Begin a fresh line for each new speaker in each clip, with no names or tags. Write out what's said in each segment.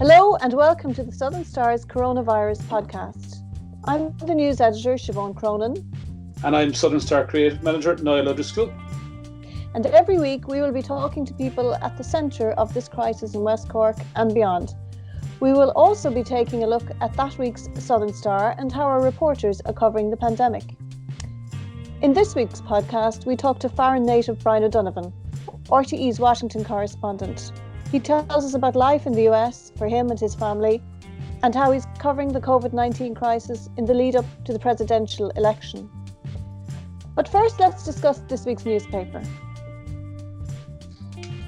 Hello and welcome to the Southern Star's Coronavirus podcast. I'm the news editor Siobhan Cronin.
And I'm Southern Star Creative Manager Niall O'Driscoll.
And every week we will be talking to people at the centre of this crisis in West Cork and beyond. We will also be taking a look at that week's Southern Star and how our reporters are covering the pandemic. In this week's podcast, we talk to Farran native Brian O'Donovan, RTE's Washington correspondent. He tells us about life in the US for him and his family and how he's covering the COVID-19 crisis in the lead up to the presidential election. But first, let's discuss this week's newspaper.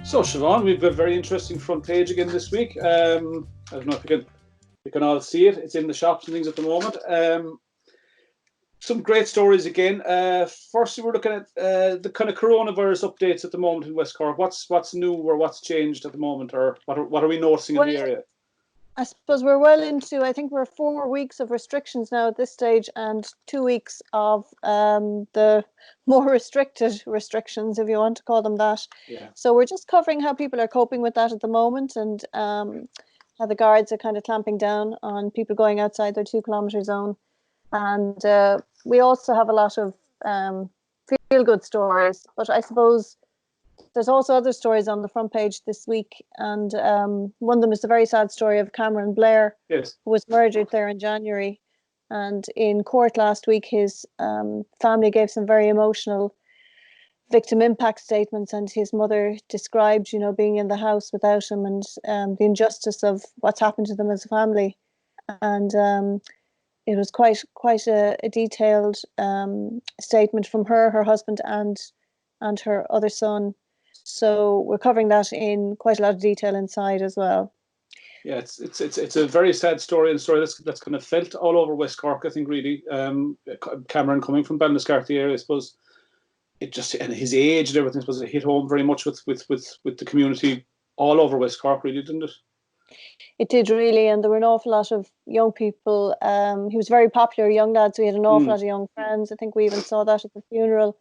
So, Siobhan, we've got a very interesting front page again this week. I don't know if you can all see it. It's in the shops and things at the moment. Some great stories again. Firstly, we're looking at the kind of coronavirus updates at the moment in West Cork. What's new or what's changed at the moment, or what are we noticing in the area?
I suppose we're well into, I think we're 4 weeks of restrictions now at this stage and 2 weeks of the more restricted restrictions, if you want to call them that.
Yeah.
So we're just covering how people are coping with that at the moment and how the guards are kind of clamping down on people going outside their 2 kilometre zone. And we also have a lot of feel-good stories, but I suppose there's also other stories on the front page this week, and one of them is the very sad story of Cameron Blair,
Yes,
who was murdered there in January. And in court last week, his family gave some very emotional victim impact statements, and his mother described, being in the house without him and the injustice of what's happened to them as a family. And it was quite a detailed statement from her husband, and her other son. So we're covering that in quite a lot of detail inside as well.
Yeah, it's a very sad story, and a story that's kind of felt all over West Cork, I think, really. Cameron coming from Ballinascarthy area, I suppose, it just, and his age and everything, I suppose it hit home very much with the community all over West Cork, really, didn't it?
It did really, and there were an awful lot of young people. He was very popular, young lads. We had an awful lot of young friends. I think we even saw that at the funeral,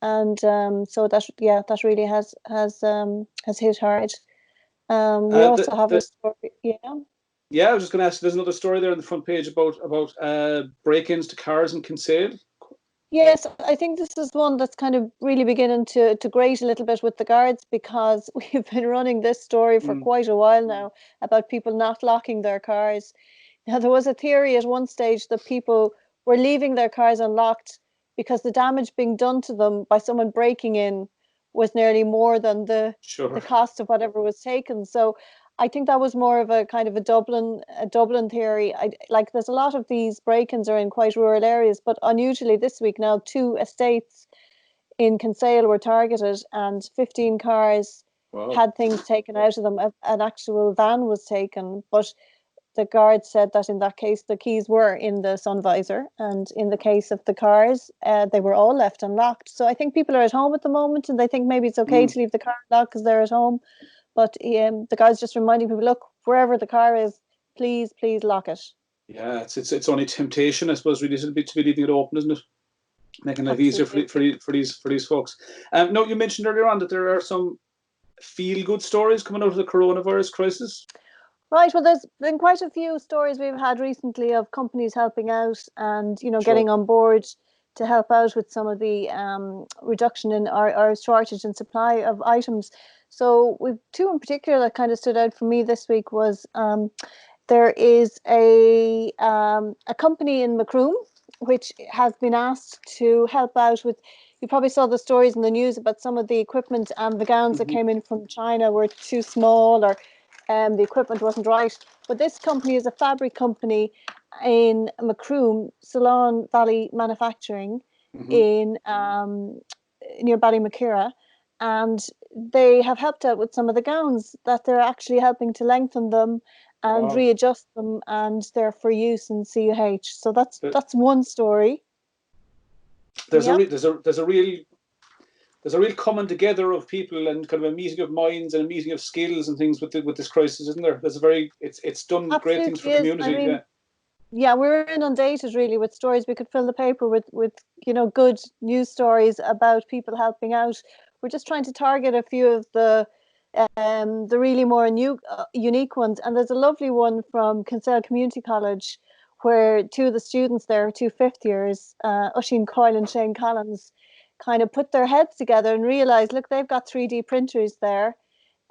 and so that really has hit hard. We also have a story.
Yeah, I was just going to ask. There's another story there on the front page about break-ins to cars in Kinsale.
Yes, I think this is one that's kind of really beginning to grate a little bit with the guards, because we've been running this story for quite a while now about people not locking their cars. Now, there was a theory at one stage that people were leaving their cars unlocked because the damage being done to them by someone breaking in was nearly more than the cost of whatever was taken. So I think that was more of a kind of a Dublin theory. There's a lot of these break-ins are in quite rural areas, but unusually this week now 2 estates in Kinsale were targeted and 15 cars had things taken out of them. An actual van was taken, but the guards said that in that case the keys were in the sun visor, and in the case of the cars they were all left unlocked. So I think people are at home at the moment and they think maybe it's okay to leave the car locked because they're at home. But the guy's just reminding people, look, wherever the car is, please lock it.
Yeah, it's only temptation, I suppose, really, to be leaving it open, isn't it? Making life easier for these folks. No, you mentioned earlier on that there are some feel-good stories coming out of the coronavirus crisis.
Right. Well, there's been quite a few stories we've had recently of companies helping out and getting on board to help out with some of the reduction in our shortage and supply of items. So we've 2 in particular that kind of stood out for me this week. Was there is a company in Macroom which has been asked to help out with, you probably saw the stories in the news about some of the equipment and the gowns that came in from China were too small, or the equipment wasn't right. But this company is a fabric company in Macroom, Salon Valley Manufacturing, in near Ballymakeera, and they have helped out with some of the gowns that they're actually helping to lengthen them and readjust them, and they're for use in CUH. So that's one story.
There's a real coming together of people and kind of a meeting of minds and a meeting of skills and things with this crisis, isn't there? It's done
Absolutely
great things for community.
Yeah, we're inundated really with stories. We could fill the paper with good news stories about people helping out. We're just trying to target a few of the the really more unique ones. And there's a lovely one from Kinsale Community College where two of the students there, two fifth years, Oisin Coyle and Shane Collins, kind of put their heads together and realized, look, they've got 3D printers there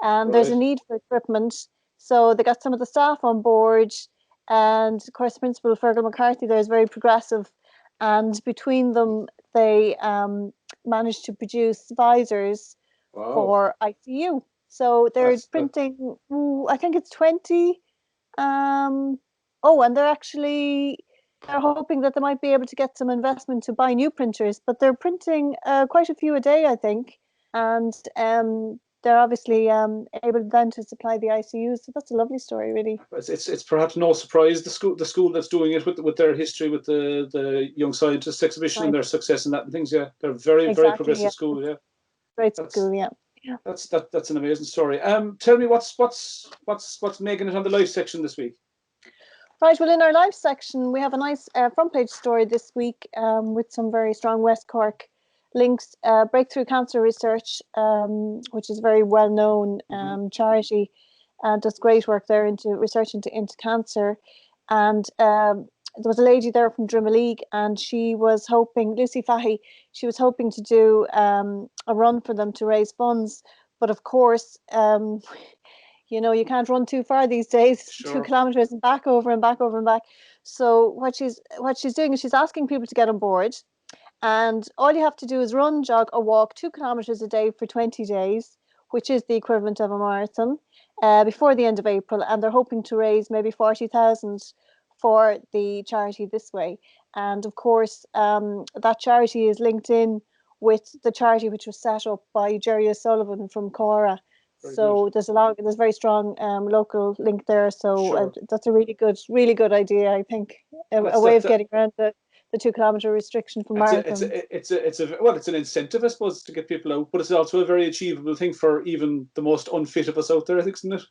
and there's a need for equipment. So they got some of the staff on board, and of course Principal Fergal McCarthy there is very progressive, and between them they managed to produce visors for ICU. So they're printing, I think it's 20. And they're hoping that they might be able to get some investment to buy new printers, but they're printing quite a few a day, I think. And they're obviously able then to supply the ICUs. So that's a lovely story, really.
It's perhaps no surprise the school that's doing it with their history with the Young Scientists exhibition and their success in that and things. Yeah, they're very progressive school. Yeah,
great school. Yeah.
That's an amazing story. Tell me what's making it on the live section this week?
Right, well, in our live section, we have a nice front page story this week with some very strong West Cork links. Breakthrough Cancer Research, which is a very well-known charity, does great work there into research into cancer. And there was a lady there from Drimoleague, and she was hoping, Lucy Fahy, she was hoping to do a run for them to raise funds. But of course, you know, you can't run too far these days, 2 kilometres and back over and back over and back. So what she's doing is she's asking people to get on board. And all you have to do is run, jog or walk 2 kilometres a day for 20 days, which is the equivalent of a marathon, before the end of April. And they're hoping to raise maybe 40,000 for the charity this way. And of course, that charity is linked in with the charity which was set up by Jerry O'Sullivan from Cora. So there's a very strong local link there. So that's a really good idea, I think. A way of getting around the 2 kilometre restriction for marathons.
It's an incentive, I suppose, to get people out, but it's also a very achievable thing for even the most unfit of us out there, I think, isn't it?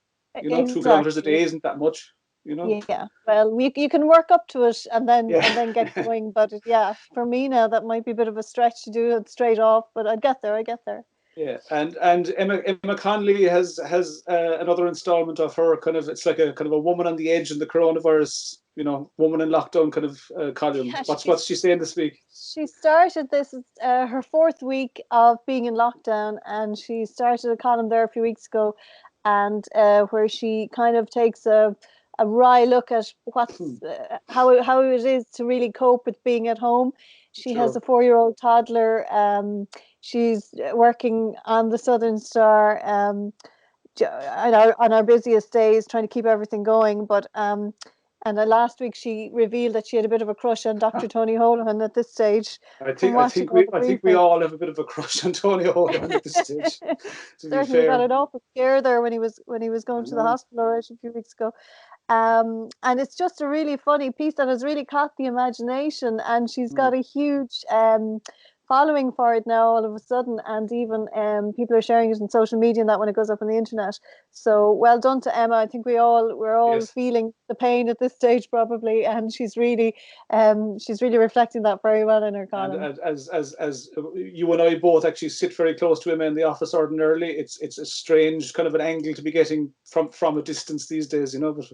You know, 2 kilometres a day isn't that much. You know? Yeah.
Well, you can work up to it and then get going. But for me now, that might be a bit of a stretch to do it straight off. But I get there.
Yeah, and Emma Connolly has another instalment of her kind of, it's like a kind of a woman on the edge in the coronavirus, you know, woman in lockdown kind of column. Yeah, what's she saying this week?
She started this her 4th week of being in lockdown, and she started a column there a few weeks ago, and where she kind of takes a wry look at what's how it is to really cope with being at home. She has a 4-year-old toddler. She's working on the Southern Star on our busiest days, trying to keep everything going. But and last week she revealed that she had a bit of a crush on Dr. Tony Holohan at this stage.
I think we all have a bit of a crush on Tony Holohan at this stage.
Certainly got an awful scare there when he was going to the hospital a few weeks ago. And it's just a really funny piece that has really caught the imagination, and she's got a huge following for it now all of a sudden, and even people are sharing it on social media and that when it goes up on the internet. So well done to Emma. I think we're all feeling the pain at this stage probably, and she's really reflecting that very well in her column.
And as you and I both actually sit very close to Emma in the office ordinarily, it's a strange kind of an angle to be getting from a distance these days, you know. But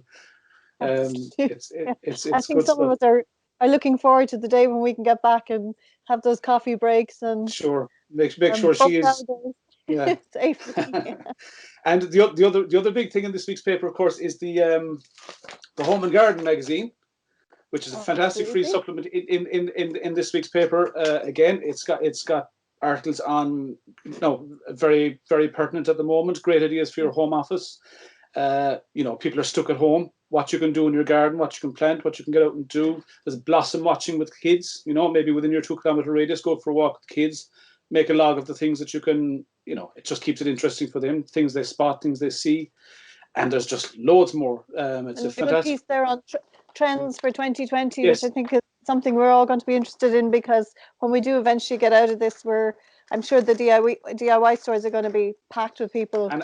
it's
I think some of us are looking forward to the day when we can get back and have those coffee breaks and
make sure she is
safely.
And the other big thing in this week's paper, of course, is the Home and Garden magazine, which is a fantastic free supplement in this week's paper. Again, it's got articles on very, very pertinent at the moment. Great ideas for your home office. People are stuck at home. What you can do in your garden, what you can plant, what you can get out and do. There's blossom watching with kids, maybe within your 2 kilometre radius, go for a walk with kids, make a log of the things that you can, it just keeps it interesting for them, things they spot, things they see. And there's just loads more. It's a fantastic
piece there on trends for 2020, which I think is something we're all going to be interested in, because when we do eventually get out of this, I'm sure the DIY stores are going to be packed with people.
And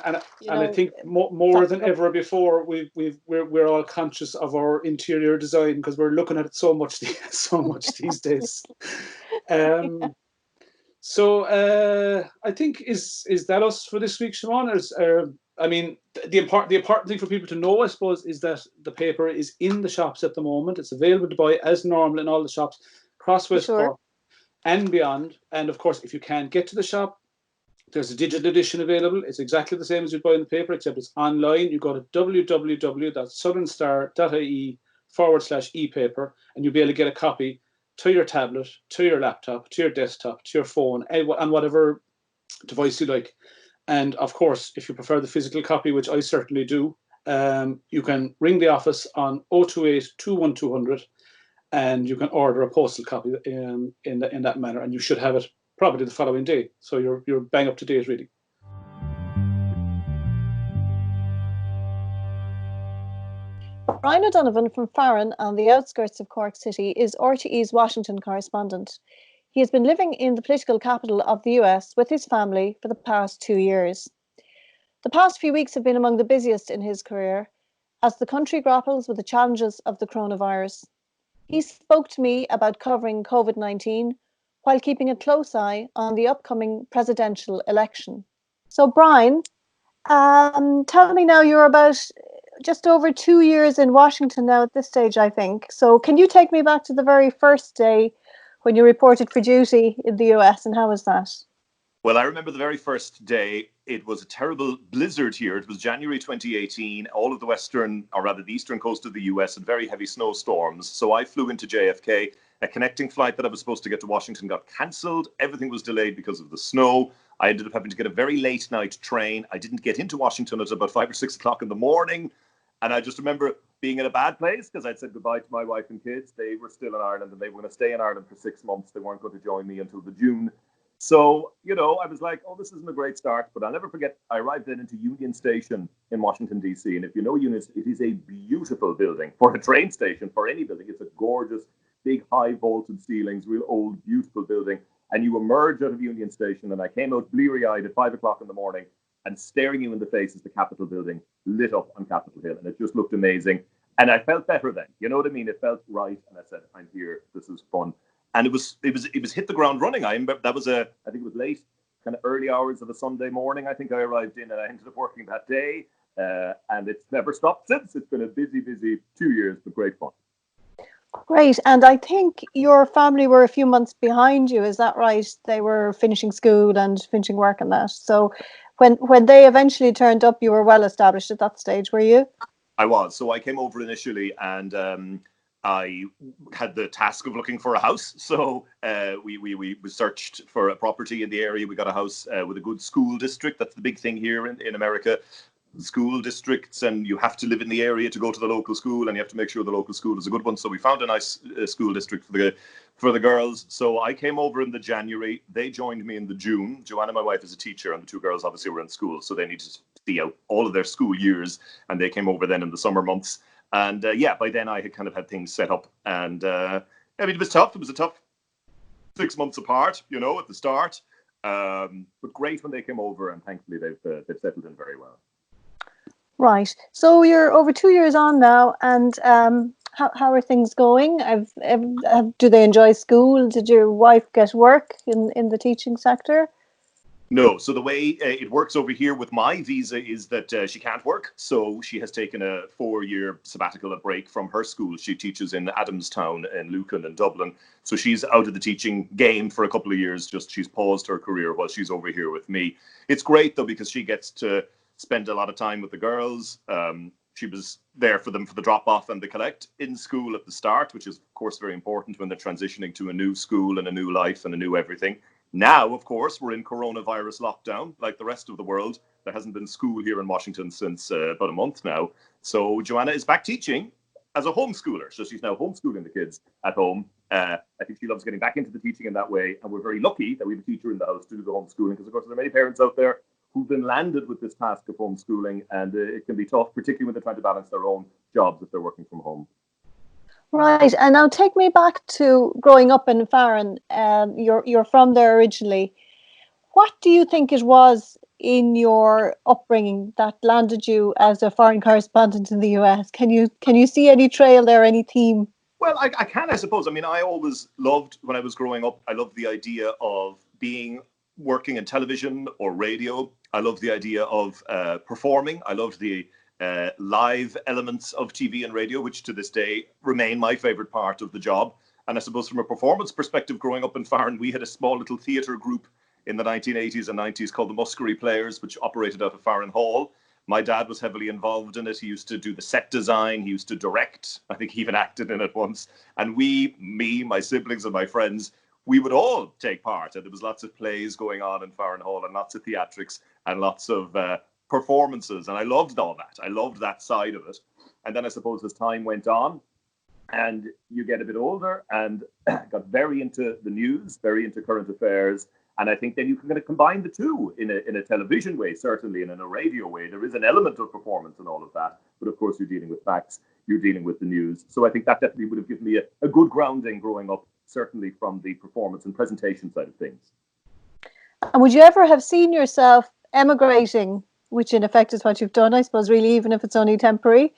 I think more than ever before, we're all conscious of our interior design, because we're looking at it so much these days. So I think is that us for this week, Siobhan? I mean, the important thing for people to know, I suppose, is that the paper is in the shops at the moment. It's available to buy as normal in all the shops across West Cork and beyond. And of course, if you can't get to the shop, there's a digital edition available. It's exactly the same as you'd buy in the paper, except it's online. You go to www.thesouthernstar.ie/e-paper, and you'll be able to get a copy to your tablet, to your laptop, to your desktop, to your phone, and whatever device you like. And of course, if you prefer the physical copy, which I certainly do, you can ring the office on 028 21200, and you can order a postal copy in that manner, and you should have it probably the following day. So you're bang up to date, really.
Brian O'Donovan from Farran on the outskirts of Cork City is RTE's Washington correspondent. He has been living in the political capital of the US with his family for the past 2 years. The past few weeks have been among the busiest in his career as the country grapples with the challenges of the coronavirus. He spoke to me about covering COVID-19 while keeping a close eye on the upcoming presidential election. So, Brian, tell me now, you're about just over 2 years in Washington now at this stage, I think. So can you take me back to the very first day when you reported for duty in the US, and how was that?
Well, I remember the very first day. It was a terrible blizzard here. It was January 2018. All of the western, or rather the eastern coast of the US had very heavy snowstorms. So I flew into JFK. A connecting flight that I was supposed to get to Washington got cancelled. Everything was delayed because of the snow. I ended up having to get a very late night train. I didn't get into Washington until about 5 or 6 o'clock in the morning. And I just remember being in a bad place because I'd said goodbye to my wife and kids. They were still in Ireland and they were going to stay in Ireland for 6 months. They weren't going to join me until the June. So, I was like, oh, this isn't a great start. But I'll never forget, I arrived then into Union Station in Washington, D.C. And if you know Union, it is a beautiful building for a train station, for any building. It's a gorgeous, big, high vaulted ceilings, real old, beautiful building. And you emerge out of Union Station, and I came out bleary-eyed at 5 o'clock in the morning, and staring you in the face is the Capitol building lit up on Capitol Hill. And it just looked amazing. And I felt better then. You know what I mean? It felt right. And I said, I'm here. This is fun. And it was hit the ground running. I remember that was I think it was late, kind of early hours of a Sunday morning. I think I arrived in, and I ended up working that day. And it's never stopped since. It's been a busy 2 years, but great fun.
Great. And I think your family were a few months behind you. Is that right? They were finishing school and finishing work and that. So when they eventually turned up, you were well established at that stage, were you?
I was. So I came over initially, and I had the task of looking for a house. So we searched for a property in the area. We got a house with a good school district. That's the big thing here in America. School districts, and you have to live in the area to go to the local school, and you have to make sure the local school is a good one. So we found a nice school district for the girls. So I came over in the January. They joined me in the June. Joanna, my wife, is a teacher, and the two girls obviously were in school, so they needed to see out all of their school years, and they came over then in the summer months. And by then I had kind of had things set up, and it was tough. It was a tough 6 months apart, at the start, but great when they came over, and thankfully they've settled in very well.
Right. So you're over 2 years on now, and how are things going? Do they enjoy school? Did your wife get work in the teaching sector?
No. So the way it works over here with my visa is that she can't work. So she has taken a 4-year sabbatical, a break from her school. She teaches in Adamstown in Lucan in Dublin. So she's out of the teaching game for a couple of years. She's paused her career while she's over here with me. It's great, though, because she gets to spend a lot of time with the girls. She was there for them for the drop-off and the collect in school at the start, which is, of course, very important when they're transitioning to a new school and a new life and a new everything. Now, of course, we're in coronavirus lockdown, like the rest of the world. There hasn't been school here in Washington since about a month now. So Joanna is back teaching as a homeschooler. So she's now homeschooling the kids at home. I think she loves getting back into the teaching in that way. And we're very lucky that we have a teacher in the house to do the homeschooling, because, of course, there are many parents out there who've been landed with this task of homeschooling, and it can be tough, particularly when they're trying to balance their own jobs if they're working from home.
Right, and now take me back to growing up in Farran. You're from there originally. What do you think it was in your upbringing that landed you as a foreign correspondent in the US? Can you see any trail there, any theme?
Well, I can, I suppose. I mean, I always loved, when I was growing up, I loved the idea of being working in television or radio. I loved the idea of performing. I loved the live elements of TV and radio, which to this day remain my favorite part of the job. And I suppose from a performance perspective, growing up in Farran, we had a small little theatre group in the 1980s and 90s called the Muskerry Players, which operated out of Farran Hall. My dad was heavily involved in it. He used to do the set design. He used to direct. I think he even acted in it once. And me, my siblings and my friends, we would all take part. And there was lots of plays going on in Farran Hall and lots of theatrics and lots of performances. And I loved all that. I loved that side of it. And then I suppose as time went on and you get a bit older and got very into the news, very into current affairs. And I think then you can kind of combine the two in a television way, certainly, and in a radio way. There is an element of performance and all of that. But of course, you're dealing with facts, you're dealing with the news. So I think that definitely would have given me a good grounding growing up, certainly from the performance and presentation side of things.
And would you ever have seen yourself emigrating, which in effect is what you've done, I suppose, really, even if it's only temporary?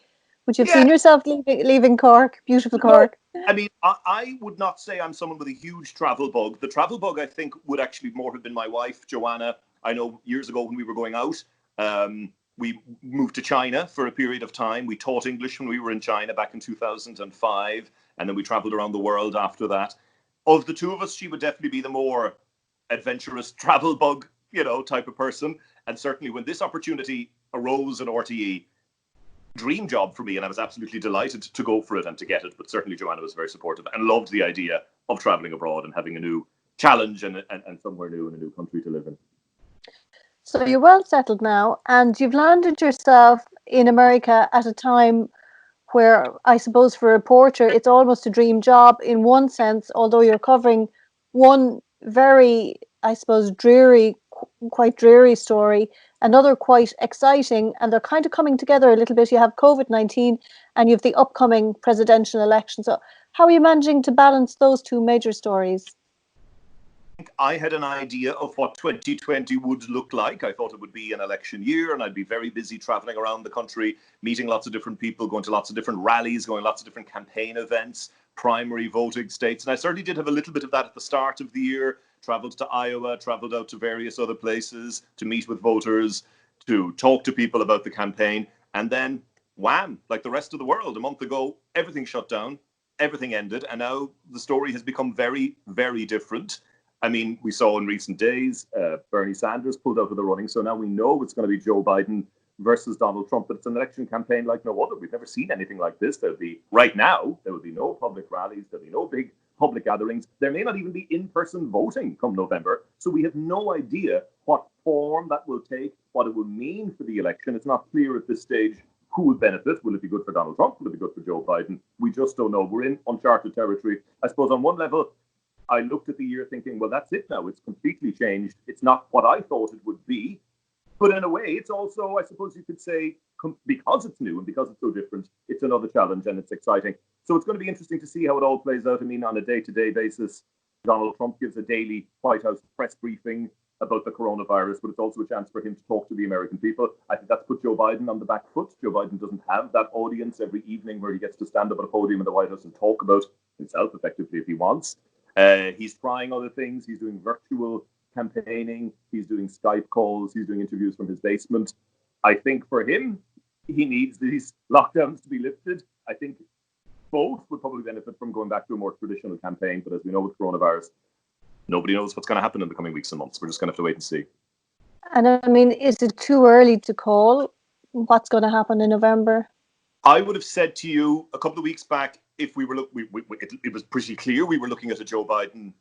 Would you have seen yourself leaving Cork, beautiful Cork?
No, I mean, I would not say I'm someone with a huge travel bug. The travel bug, I think, would actually more have been my wife, Joanna. I know years ago when we were going out, we moved to China for a period of time. We taught English when we were in China back in 2005, and then we traveled around the world after that. Of the two of us, she would definitely be the more adventurous travel bug, type of person. And certainly when this opportunity arose in RTE, dream job for me, and I was absolutely delighted to go for it and to get it. But certainly Joanna was very supportive and loved the idea of traveling abroad and having a new challenge and somewhere new in a new country to live in.
So you're well settled now, and you've landed yourself in America at a time where I suppose for a reporter it's almost a dream job in one sense, although you're covering one very, I suppose, quite dreary story, another quite exciting, and they're kind of coming together a little bit. You have COVID-19 and you have the upcoming presidential election. So how are you managing to balance those two major stories?
I had an idea of what 2020 would look like. I thought it would be an election year and I'd be very busy traveling around the country, meeting lots of different people, going to lots of different rallies, going to lots of different campaign events, primary voting states. And I certainly did have a little bit of that at the start of the year. Traveled to Iowa, traveled out to various other places to meet with voters, to talk to people about the campaign. And then, wham, like the rest of the world, a month ago, everything shut down, everything ended. And now the story has become very, very different. I mean, we saw in recent days, Bernie Sanders pulled out of the running. So now we know it's going to be Joe Biden versus Donald Trump. But it's an election campaign like no other. We've never seen anything like this. Right now, there will be no public rallies. There'll be no big public gatherings. There may not even be in-person voting come November. So we have no idea what form that will take, what it will mean for the election. It's not clear at this stage who will benefit. Will it be good for Donald Trump? Will it be good for Joe Biden? We just don't know. We're in uncharted territory. I suppose on one level, I looked at the year thinking, well, that's it now. It's completely changed. It's not what I thought it would be. But in a way, it's also, I suppose you could say, because it's new and because it's so different, it's another challenge and it's exciting. So it's going to be interesting to see how it all plays out. I mean, on a day-to-day basis, Donald Trump gives a daily White House press briefing about the coronavirus, but it's also a chance for him to talk to the American people. I think that's put Joe Biden on the back foot. Joe Biden doesn't have that audience every evening where he gets to stand up at a podium in the White House and talk about himself effectively if he wants. He's trying other things. He's doing virtual campaigning. He's doing Skype calls. He's doing interviews from his basement. I think for him, he needs these lockdowns to be lifted. I think both would probably benefit from going back to a more traditional campaign. But as we know with coronavirus, nobody knows what's going to happen in the coming weeks and months. We're just going to have to wait and see.
And I mean, is it too early to call what's going to happen in November?
I would have said to you a couple of weeks back, if we were it was pretty clear we were looking at a Joe Biden,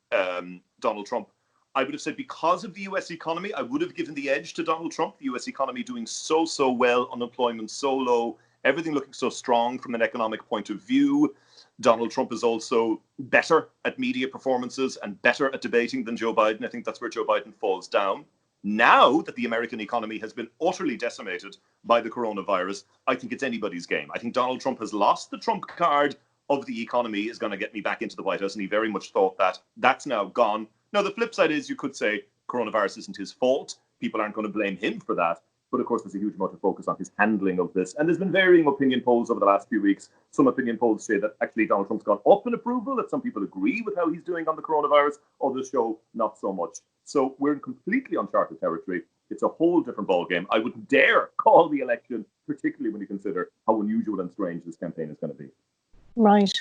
Donald Trump. I would have said because of the US economy, I would have given the edge to Donald Trump. The US economy doing so well, unemployment so low, everything looking so strong from an economic point of view. Donald Trump is also better at media performances and better at debating than Joe Biden. I think that's where Joe Biden falls down. Now that the American economy has been utterly decimated by the coronavirus, I think it's anybody's game. I think Donald Trump has lost the trump card of the economy is going to get me back into the White House, and he very much thought that. That's now gone. Now, the flip side is you could say coronavirus isn't his fault. People aren't going to blame him for that. But of course, there's a huge amount of focus on his handling of this. And there's been varying opinion polls over the last few weeks. Some opinion polls say that actually Donald Trump's gone up in approval, that some people agree with how he's doing on the coronavirus. Others show not so much. So we're in completely uncharted territory. It's a whole different ballgame. I wouldn't dare call the election, particularly when you consider how unusual and strange this campaign is going to be.
Right.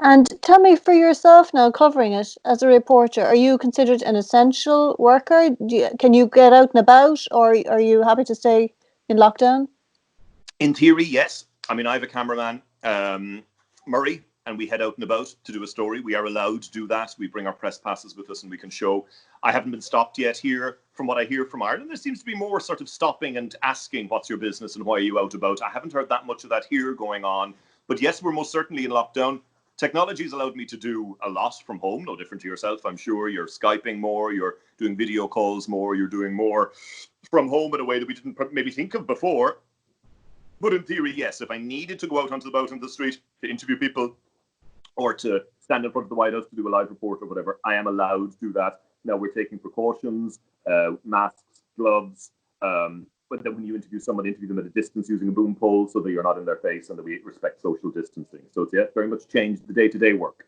And tell me, for yourself now, covering it as a reporter, are you considered an essential worker? Can you get out and about, or are you happy to stay in lockdown?
In theory, yes. I mean, I have a cameraman, Murray, and we head out and about to do a story. We are allowed to do that. We bring our press passes with us and we can show. I haven't been stopped yet here. From what I hear from Ireland, there seems to be more sort of stopping and asking, what's your business and why are you out about? I haven't heard that much of that here going on. But yes, we're most certainly in lockdown. Technology has allowed me to do a lot from home, no different to yourself, I'm sure. You're Skyping more, you're doing video calls more, you're doing more from home in a way that we didn't maybe think of before. But in theory, yes, if I needed to go out onto the street to interview people or to stand in front of the White House to do a live report or whatever, I am allowed to do that. Now we're taking precautions, masks, gloves, but then when you interview someone, interview them at a distance using a boom pole so that you're not in their face and that we respect social distancing. So it's very much changed the day-to-day work.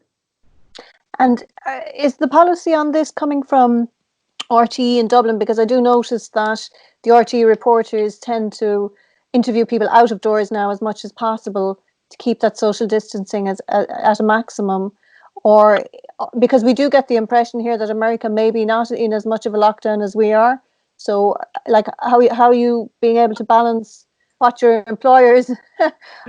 And
is the policy on this coming from RTE in Dublin? Because I do notice that the RTE reporters tend to interview people out of doors now as much as possible to keep that social distancing at a maximum. Or because we do get the impression here that America may be not in as much of a lockdown as we are. So, like, how are you being able to balance what your employers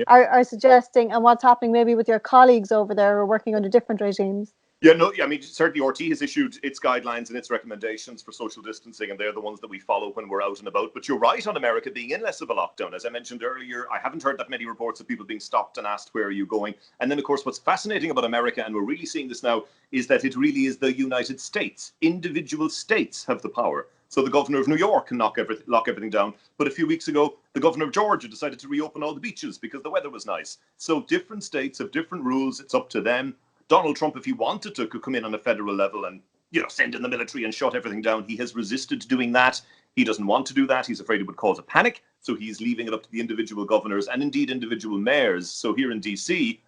are suggesting and what's happening maybe with your colleagues over there who are working under different regimes?
Yeah, no, I mean, certainly RT has issued its guidelines and its recommendations for social distancing, and they're the ones that we follow when we're out and about. But you're right on America being in less of a lockdown. As I mentioned earlier, I haven't heard that many reports of people being stopped and asked, where are you going? And then, of course, what's fascinating about America, and we're really seeing this now, is that it really is the United States. Individual states have the power. So the governor of New York can lock everything down. But a few weeks ago, the governor of Georgia decided to reopen all the beaches because the weather was nice. So different states have different rules. It's up to them. Donald Trump, if he wanted to, could come in on a federal level and, send in the military and shut everything down. He has resisted doing that. He doesn't want to do that. He's afraid it would cause a panic. So he's leaving it up to the individual governors and indeed individual mayors. So here in DC,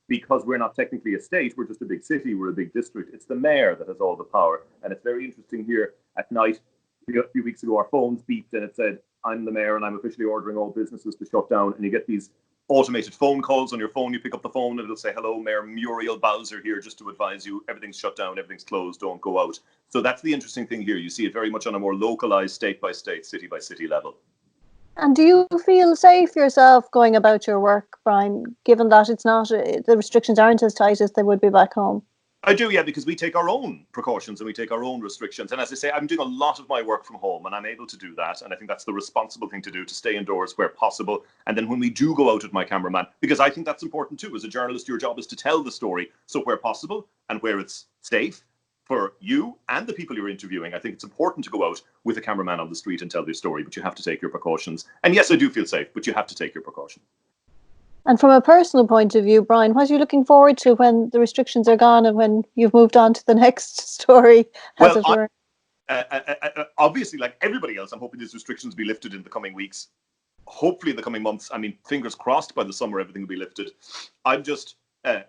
because we're not technically a state, we're just a big city, we're a big district, it's the mayor that has all the power. And it's very interesting here at night. A few weeks ago, our phones beeped and it said, I'm the mayor and I'm officially ordering all businesses to shut down. And you get these automated phone calls on your phone. You pick up the phone and it'll say, hello, Mayor Muriel Bowser here, just to advise you, everything's shut down, everything's closed, don't go out. So that's the interesting thing here. You see it very much on a more localized state by state, city by city level.
And do you feel safe yourself going about your work, Brian, given that it's not, the restrictions aren't as tight as they would be back home?
I do, yeah, because we take our own precautions and we take our own restrictions. And as I say, I'm doing a lot of my work from home and I'm able to do that. And I think that's the responsible thing to do, to stay indoors where possible. And then when we do go out with my cameraman, because I think that's important too. As a journalist, your job is to tell the story. So where possible and where it's safe for you and the people you're interviewing, I think it's important to go out with a cameraman on the street and tell their story. But you have to take your precautions. And yes, I do feel safe, but you have to take your precautions.
And from a personal point of view, Brian, what are you looking forward to when the restrictions are gone and when you've moved on to the next story, as it were?
Obviously, like everybody else, I'm hoping these restrictions be lifted in the coming weeks. Hopefully in the coming months. I mean, fingers crossed, by the summer, everything will be lifted. I'm just,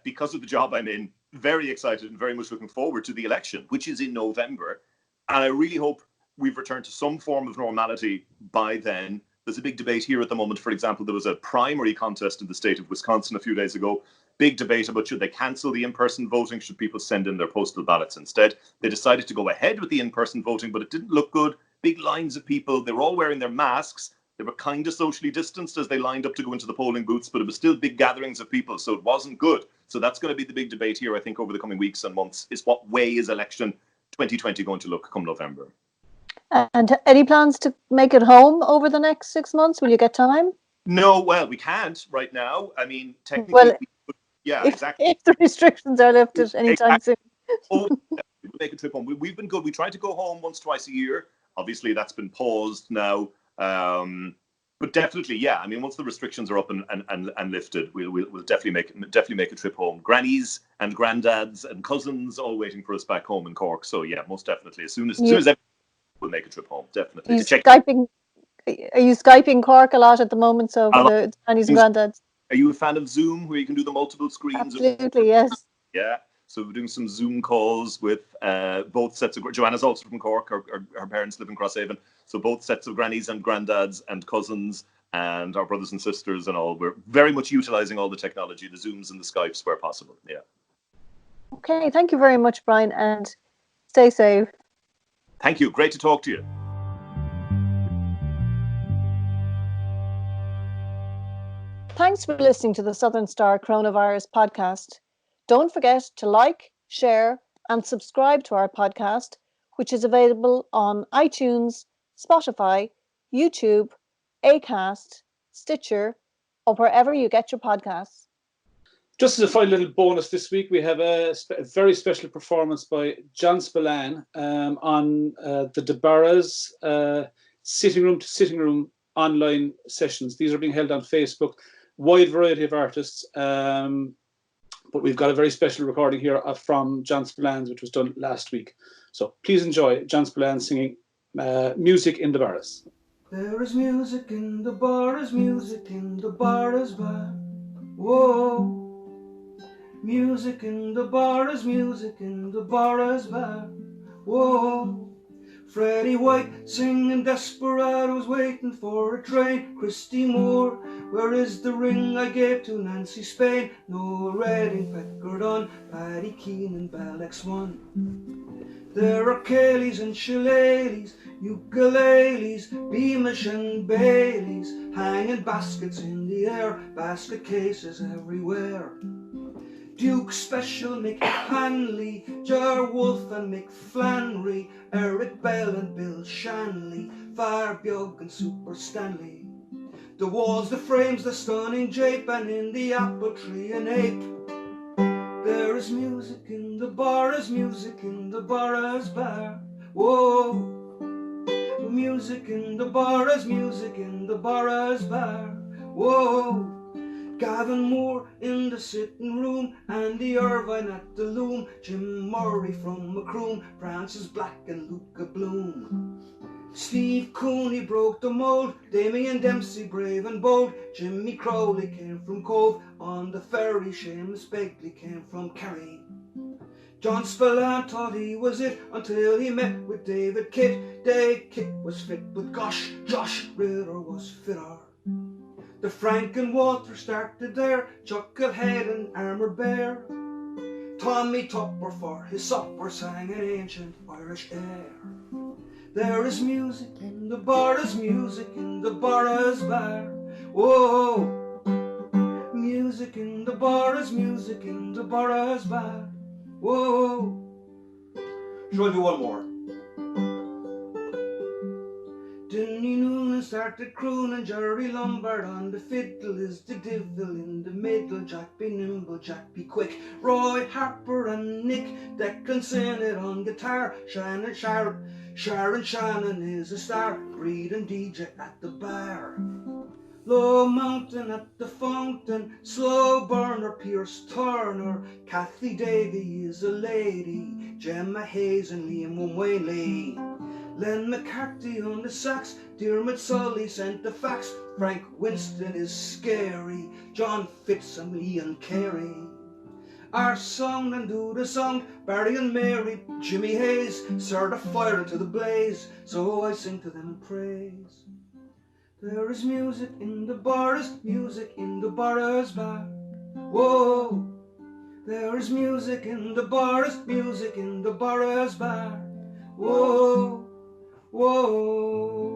because of the job I'm in, very excited and very much looking forward to the election, which is in November. And I really hope we've returned to some form of normality by then. There's a big debate here at the moment. For example, there was a primary contest in the state of Wisconsin a few days ago. Big debate about should they cancel the in-person voting? Should people send in their postal ballots instead? They decided to go ahead with the in-person voting, but it didn't look good. Big lines of people. They were all wearing their masks. They were kind of socially distanced as they lined up to go into the polling booths, but it was still big gatherings of people, so it wasn't good. So that's going to be the big debate here, I think, over the coming weeks and months, is what way is election 2020 going to look come November?
And any plans to make it home over the next 6 months? Will you get time?
No, well, we can't right now. I mean, technically, exactly.
If the restrictions are lifted anytime soon.
We'll make a trip home. We've been good. We try to go home once, twice a year. Obviously, that's been paused now. But definitely, yeah. I mean, once the restrictions are up and lifted, we'll definitely make a trip home. Grannies and granddads and cousins all waiting for us back home in Cork. So yeah, most definitely. As soon as we'll make a trip home, definitely.
Are you Skyping Cork a lot at the moment? So for the grannies and granddads.
Are you a fan of Zoom, where you can do the multiple screens?
Absolutely, yes.
Yeah. So we're doing some Zoom calls with both sets of... Joanna's also from Cork. Her parents live in Crosshaven. So both sets of grannies and granddads and cousins and our brothers and sisters and all. We're very much utilising all the technology, the Zooms and the Skypes where possible. Yeah.
Okay, thank you very much, Brian, and stay safe.
Thank you. Great to talk to you.
Thanks for listening to the Southern Star Coronavirus podcast. Don't forget to like, share, and subscribe to our podcast, which is available on iTunes, Spotify, YouTube, Acast, Stitcher, or wherever you get your podcasts.
Just as a final little bonus this week, we have a very special performance by John Spillane on the DeBarra's sitting room to sitting room online sessions. These are being held on Facebook. Wide variety of artists, but we've got a very special recording here from John Spillane's, which was done last week. So please enjoy John Spillane singing Music in the Barras.
There is music in the Barras, music in the Barras bar. Whoa. Music in the Barras, music in the Barras bar. Whoa. Freddie White singing Desperados, waiting for a train. Christy Moore, where is the ring I gave to Nancy Spain? No Redding, Peckerdon, Paddy Keenan, Ballex One. There are Cayleys and shillelaghs, ukuleles, Beamish and Baileys, hanging baskets in the air, basket cases everywhere. Duke Special, Mick Hanley, Jar Wolf and Mick Flannery, Eric Bell and Bill Shanley, Firebjug and Super Stanley. The walls, the frames, the stunning jape, and in the apple tree an ape. There is music in the Barras, music in the Barras bar. Whoa. Music in the Barras, music in the Barras bar. Whoa. Gavin Moore in the sitting room, Andy Irvine at the loom, Jim Murray from Macroom, Francis Black and Luca Bloom. Steve Cooney broke the mould, Damien Dempsey brave and bold, Jimmy Crowley came from Cove, on the ferry Seamus Begley came from Kerry. John Spillane thought he was it until he met with David Kitt. Dave Kitt was fit, but gosh, Josh Ritter was fitter. The Frank and Walter started there, Chucklehead and Armour Bear. Tommy Tupper for his supper sang an ancient Irish air. There is music in the Barras, music in the Barras bar. Whoa. Music in the Barras, music in the Barras bar. Whoa. Shall I do one more? Denny Noonan started crooning, Jerry Lombard on the fiddle is the devil in the middle. Jack be nimble, Jack be quick, Roy Harper and Nick Declan Sennett on guitar, Sharon Shannon is a star, Breed and DJ at the bar. Low Mountain at the fountain, Slow Burner, Pierce Turner, Kathy Davy is a lady, Gemma Hayes and Liam Whaley. Len McCarthy on the sax, Dermot Sully sent the fax, Frank Winston is scary, John Fitz and Ian Carey. Our song and do the song, Barry and Mary, Jimmy Hayes, stir the fire into the blaze, so I sing to them in praise. There is music in the Barras, music in the Barras bar. Whoa. There is music in the Barras, music in the Barras bar. Whoa. Whoa.